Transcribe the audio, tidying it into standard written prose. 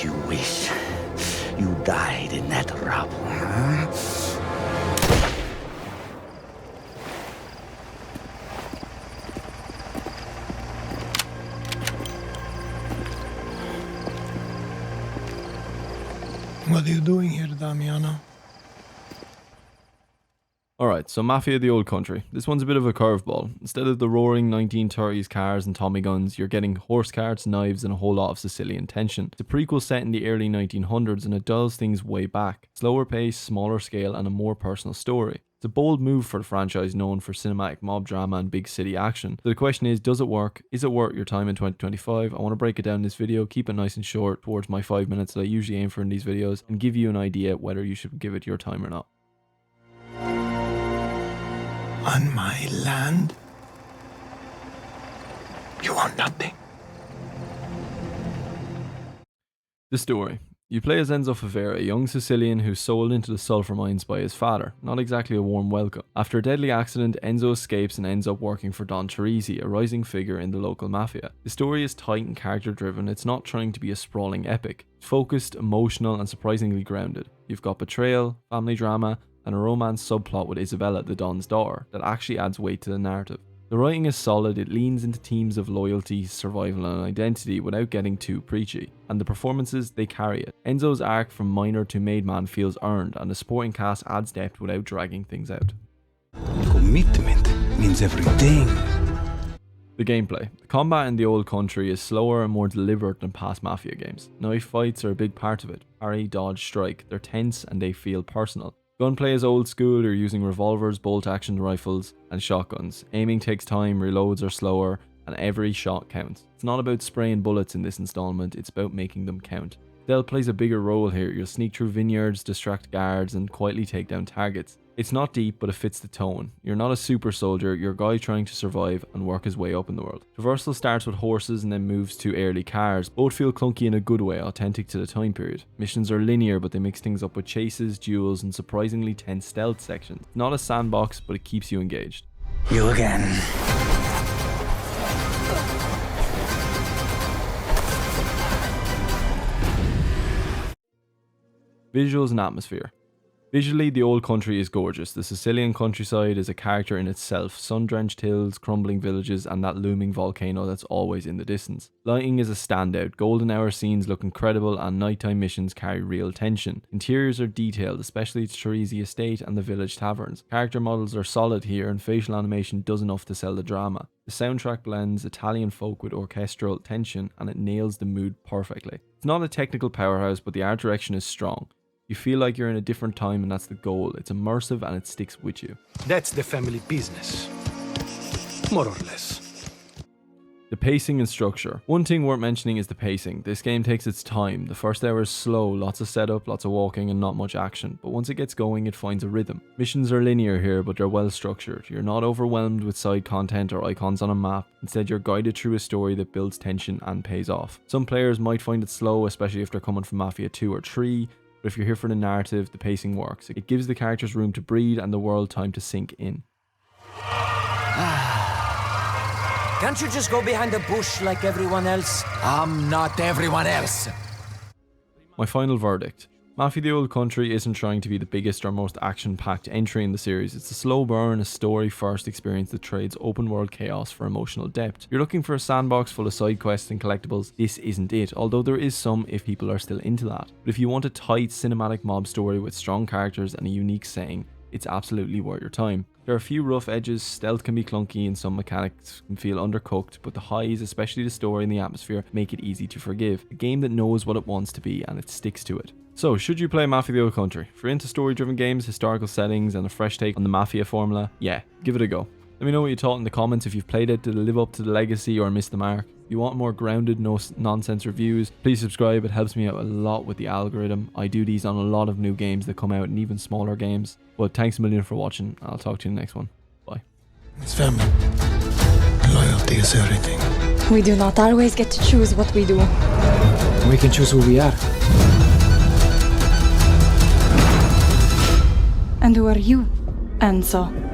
You wish you died in that rubble, huh? What are you doing here, Damiano? Alright, so Mafia the Old Country. This one's a bit of a curveball. Instead of the roaring 1930s cars and Tommy guns, you're getting horse carts, knives, and a whole lot of Sicilian tension. It's a prequel set in the early 1900s and it does things way back. Slower pace, smaller scale, and a more personal story. It's a bold move for the franchise known for cinematic mob drama and big city action. So the question is, does it work? Is it worth your time in 2025? I want to break it down in this video, keep it nice and short towards my 5 minutes that I usually aim for in these videos, and give you an idea whether you should give it your time or not. On my land? You want nothing. The story. You play as Enzo Favera, a young Sicilian who's sold into the sulfur mines by his father. Not exactly a warm welcome. After a deadly accident, Enzo escapes and ends up working for Don Teresi, a rising figure in the local mafia. The story is tight and character driven. It's not trying to be a sprawling epic. It's focused, emotional, and surprisingly grounded. You've got betrayal, family drama, and a romance subplot with Isabella, the Don's daughter, that actually adds weight to the narrative. The writing is solid, it leans into themes of loyalty, survival, and identity without getting too preachy. And the performances, they carry it. Enzo's arc from minor to made man feels earned, and the supporting cast adds depth without dragging things out. Commitment means everything. The gameplay. The combat in the Old Country is slower and more deliberate than past Mafia games. Knife fights are a big part of it. Parry, dodge, strike. They're tense and they feel personal. Gunplay is old school, you're using revolvers, bolt-action rifles, and shotguns. Aiming takes time, reloads are slower, and every shot counts. It's not about spraying bullets in this installment, it's about making them count. Stealth plays a bigger role here. You'll sneak through vineyards, distract guards, and quietly take down targets. It's not deep, but it fits the tone. You're not a super soldier, you're a guy trying to survive and work his way up in the world. Traversal starts with horses and then moves to early cars. Both feel clunky in a good way, authentic to the time period. Missions are linear, but they mix things up with chases, duels, and surprisingly tense stealth sections. It's not a sandbox, but it keeps you engaged. You again. Visuals and atmosphere. Visually, the Old Country is gorgeous. The Sicilian countryside is a character in itself. Sun-drenched hills, crumbling villages, and that looming volcano that's always in the distance. Lighting is a standout. Golden hour scenes look incredible and nighttime missions carry real tension. Interiors are detailed, especially its Teresi estate and the village taverns. Character models are solid here and facial animation does enough to sell the drama. The soundtrack blends Italian folk with orchestral tension and it nails the mood perfectly. It's not a technical powerhouse, but the art direction is strong. You feel like you're in a different time and that's the goal. It's immersive and it sticks with you. That's the family business. More or less. The pacing and structure. One thing worth mentioning is the pacing. This game takes its time. The first hour is slow, lots of setup, lots of walking and not much action. But once it gets going, it finds a rhythm. Missions are linear here, but they're well structured. You're not overwhelmed with side content or icons on a map. Instead, you're guided through a story that builds tension and pays off. Some players might find it slow, especially if they're coming from Mafia 2 or 3. But if you're here for the narrative, the pacing works. It gives the characters room to breathe and the world time to sink in. Can't you just go behind the bush like everyone else? I'm not everyone else. My final verdict. Mafia the Old Country isn't trying to be the biggest or most action-packed entry in the series. It's a slow burn, a story-first experience that trades open-world chaos for emotional depth. You're looking for a sandbox full of side quests and collectibles. This isn't it, although there is some if people are still into that. But if you want a tight cinematic mob story with strong characters and a unique setting, it's absolutely worth your time. There are a few rough edges, stealth can be clunky and some mechanics can feel undercooked, but the highs, especially the story and the atmosphere, make it easy to forgive. A game that knows what it wants to be and it sticks to it. So, should you play Mafia the Old Country? If you're into story-driven games, historical settings, and a fresh take on the Mafia formula, yeah, give it a go. Let me know what you thought in the comments. If you've played it, did it live up to the legacy or miss the mark? If you want more grounded, no nonsense reviews, please subscribe. It helps me out a lot with the algorithm. I do these on a lot of new games that come out and even smaller games. But thanks a million for watching. I'll talk to you in the next one. Bye. It's family. Loyalty is everything. We do not always get to choose what we do. We can choose who we are. And who are you, Enzo?